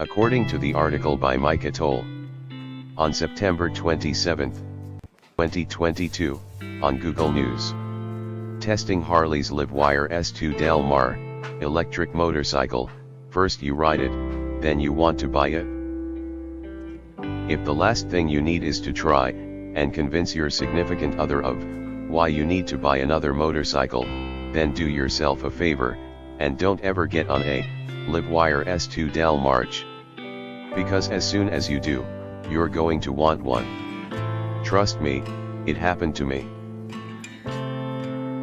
according to the article by Micah. On September 27, 2022, on Google News. Testing Harley's LiveWire S2 Del Mar electric motorcycle. First you ride it, then you want to buy it? If the last thing you need is to try and convince your significant other of why you need to buy another motorcycle, then do yourself a favor and don't ever get on a LiveWire S2 Del Mar, because as soon as you do, you're going to want one. Trust me, it happened to me.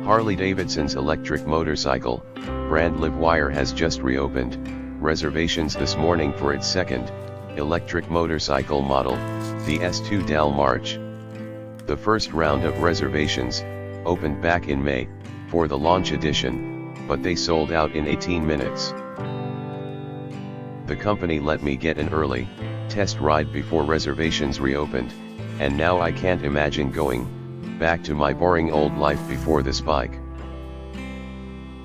Harley Davidson's electric motorcycle brand LiveWire has just reopened reservations this morning for its second electric motorcycle model, the S2 Del Mar. The first round of reservations opened back in May for the launch edition, but they sold out in 18 minutes. The company let me get an early test ride before reservations reopened, and now I can't imagine going back to my boring old life before this bike.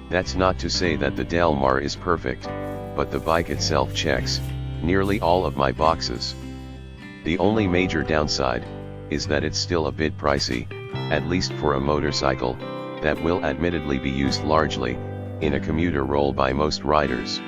That's not to say that the Del Mar is perfect, but the bike itself checks nearly all of my boxes. The only major downside is that it's still a bit pricey, at least for a motorcycle that will admittedly be used largely in a commuter role by most riders.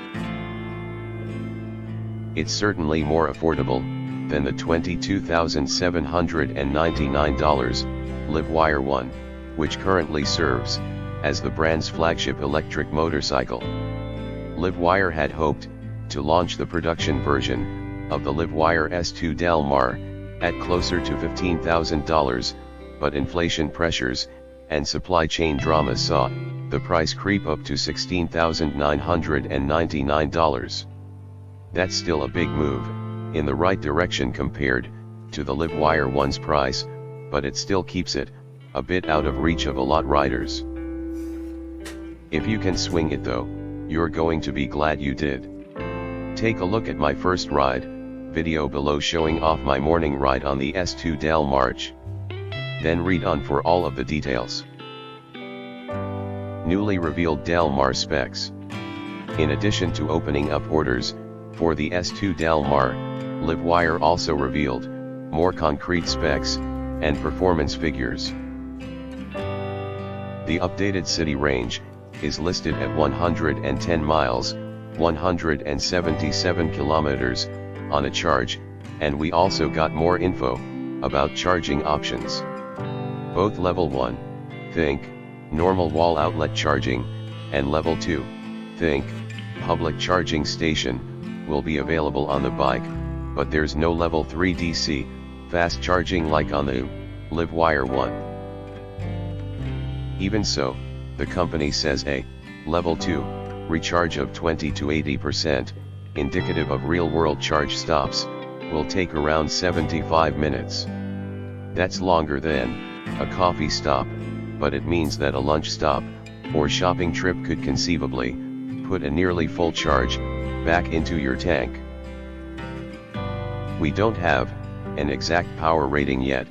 It's certainly more affordable than the $22,799 LiveWire 1, which currently serves as the brand's flagship electric motorcycle. LiveWire had hoped to launch the production version of the LiveWire S2 Del Mar at closer to $15,000, but inflation pressures and supply chain dramas saw the price creep up to $16,999. That's still a big move in the right direction compared to the LiveWire 1's price, but it still keeps it a bit out of reach of a lot riders. If you can swing it though, you're going to be glad you did. Take a look at my first ride video below showing off my morning ride on the S2 Del Mar. Then read on for all of the details. Newly revealed Del Mar specs. In addition to opening up orders for the S2 Del Mar, LiveWire also revealed more concrete specs and performance figures. The updated city range is listed at 110 miles, 177 kilometers, on a charge, and we also got more info about charging options. Both level 1, think, normal wall outlet charging, and level 2, think, public charging station, will be available on the bike, but there's no level 3 DC, fast charging like on the LiveWire 1. Even so, the company says a level 2 recharge of 20 to 80%, indicative of real-world charge stops, will take around 75 minutes. That's longer than a coffee stop, but it means that a lunch stop or shopping trip could conceivably put a nearly full charge back into your tank. We don't have an exact power rating yet,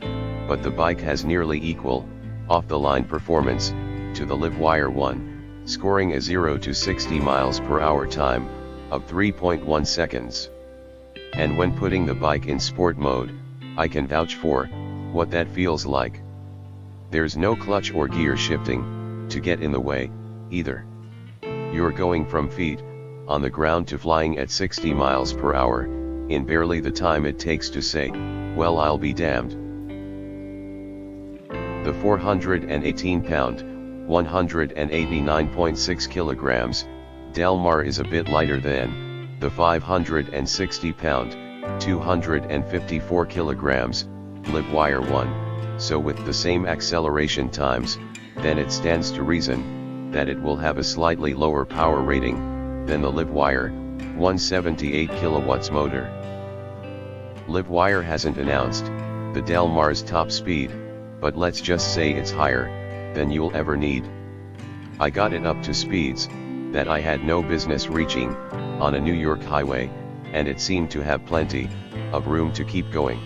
but the bike has nearly equal off-the-line performance to the LiveWire 1, scoring a 0 to 60 miles per hour time of 3.1 seconds. And when putting the bike in sport mode, I can vouch for what that feels like. There's no clutch or gear shifting to get in the way, either. You're going from feet on the ground to flying at 60 miles per hour, in barely the time it takes to say, well, I'll be damned. The 418-pound, 189.6 kilograms, Del Mar is a bit lighter than the 560-pound, 254 kilograms, LiveWire 1, so with the same acceleration times, then it stands to reason that it will have a slightly lower power rating than the LiveWire 178 kilowatts motor. LiveWire hasn't announced the Del Mar's top speed, but let's just say it's higher than you'll ever need. I got it up to speeds that I had no business reaching on a New York highway, and it seemed to have plenty of room to keep going.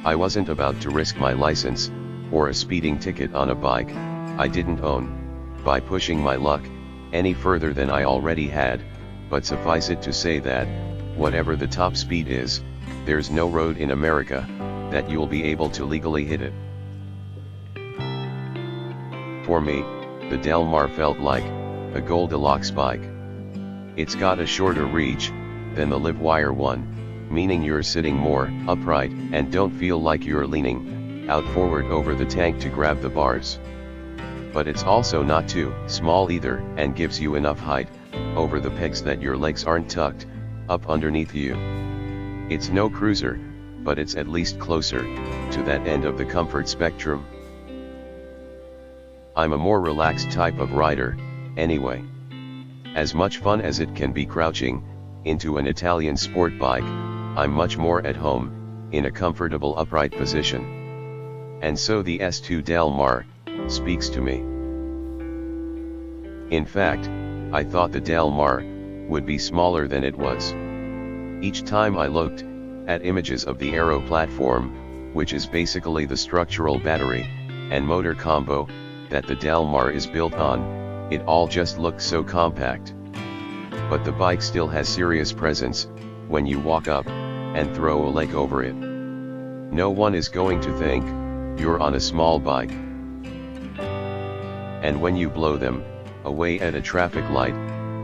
I wasn't about to risk my license or a speeding ticket on a bike I didn't own by pushing my luck any further than I already had, but suffice it to say that whatever the top speed is, there's no road in America that you'll be able to legally hit it. For me, the Del Mar felt like a Goldilocks bike. It's got a shorter reach than the LiveWire one, meaning you're sitting more upright and don't feel like you're leaning out forward over the tank to grab the bars. But it's also not too small either, and gives you enough height over the pegs that your legs aren't tucked up underneath you. It's no cruiser, but it's at least closer to that end of the comfort spectrum. I'm a more relaxed type of rider, anyway. As much fun as it can be crouching into an Italian sport bike, I'm much more at home in a comfortable upright position. And so the S2 Del Mar speaks to me. In fact, I thought the Del Mar would be smaller than it was. Each time I looked at images of the Aero platform, which is basically the structural battery and motor combo that the Del Mar is built on, it all just looked so compact. But the bike still has serious presence when you walk up and throw a leg over it. No one is going to think you're on a small bike. And when you blow them away at a traffic light,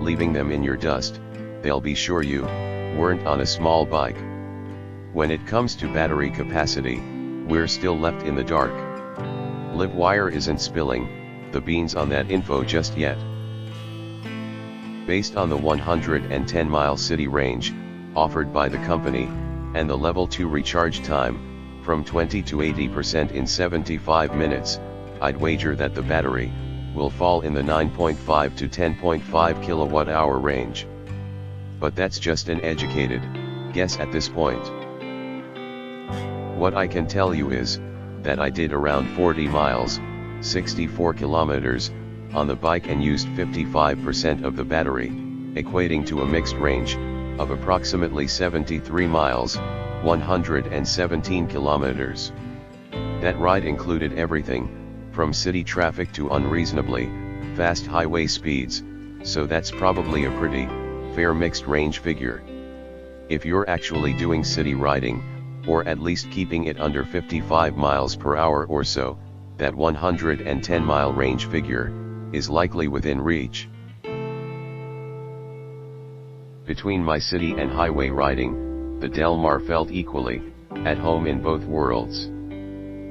leaving them in your dust, they'll be sure you weren't on a small bike. When it comes to battery capacity, we're still left in the dark. LiveWire isn't spilling the beans on that info just yet. Based on the 110-mile city range offered by the company, and the level 2 recharge time from 20 to 80% in 75 minutes, I'd wager that the battery will fall in the 9.5 to 10.5 kilowatt-hour range. But that's just an educated guess at this point. What I can tell you is that I did around 40 miles, 64 kilometers, on the bike and used 55% of the battery, equating to a mixed range of approximately 73 miles, 117 kilometers. That ride included everything from city traffic to unreasonably fast highway speeds, so that's probably a pretty fair mixed range figure. If you're actually doing city riding, or at least keeping it under 55 miles per hour or so, that 110-mile range figure is likely within reach. Between my city and highway riding, the Del Mar felt equally at home in both worlds.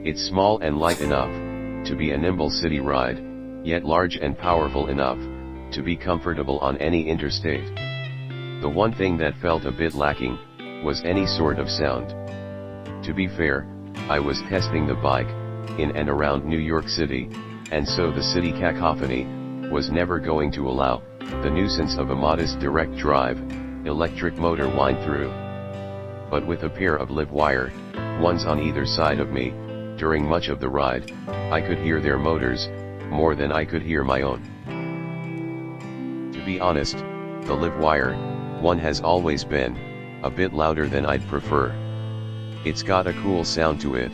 It's small and light enough to be a nimble city ride, yet large and powerful enough to be comfortable on any interstate. The one thing that felt a bit lacking was any sort of sound. To be fair, I was testing the bike in and around New York City, and so the city cacophony was never going to allow the nuisance of a modest direct drive electric motor wind through. But with a pair of LiveWire ones on either side of me during much of the ride, I could hear their motors more than I could hear my own. To be honest, the LiveWire one has always been a bit louder than I'd prefer. It's got a cool sound to it,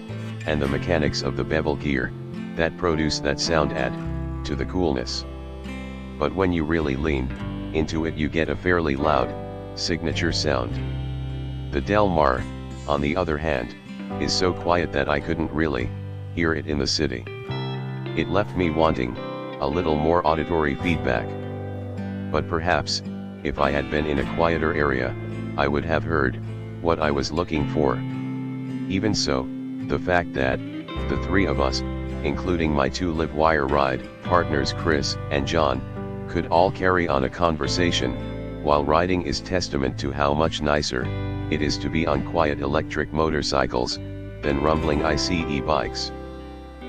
and the mechanics of the bevel gear that produce that sound add to the coolness. But when you really lean into it, you get a fairly loud signature sound. The Del Mar, on the other hand, is so quiet that I couldn't really hear it in the city. It left me wanting a little more auditory feedback. But perhaps, if I had been in a quieter area, I would have heard what I was looking for. Even so, the fact that the three of us, including my two LiveWire ride partners Chris and John, could all carry on a conversation while riding is testament to how much nicer it is to be on quiet electric motorcycles than rumbling ICE bikes.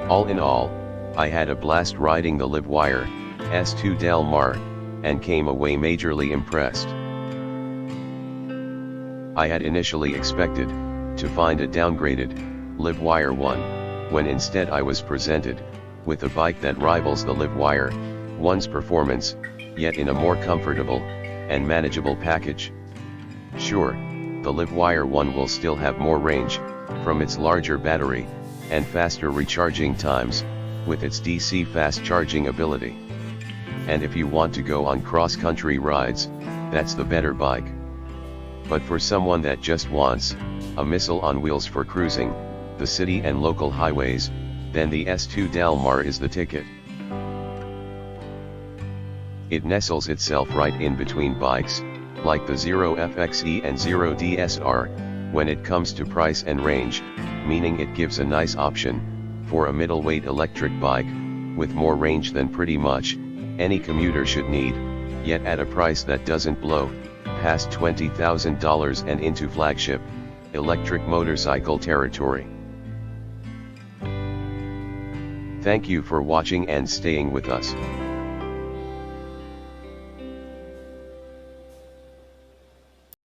All in all, I had a blast riding the LiveWire S2 Del Mar, and came away majorly impressed. I had initially expected to find a downgraded LiveWire 1, when instead I was presented with a bike that rivals the LiveWire 1's performance, yet in a more comfortable and manageable package. Sure, the LiveWire 1 will still have more range from its larger battery and faster recharging times with its DC fast charging ability. And if you want to go on cross-country rides, that's the better bike. But for someone that just wants a missile on wheels for cruising the city and local highways, then the S2 Del Mar is the ticket. It nestles itself right in between bikes, like the Zero FXE and Zero DSR, when it comes to price and range, meaning it gives a nice option for a middleweight electric bike, with more range than pretty much any commuter should need, yet at a price that doesn't blow past $20,000 and into flagship electric motorcycle territory. Thank you for watching and staying with us.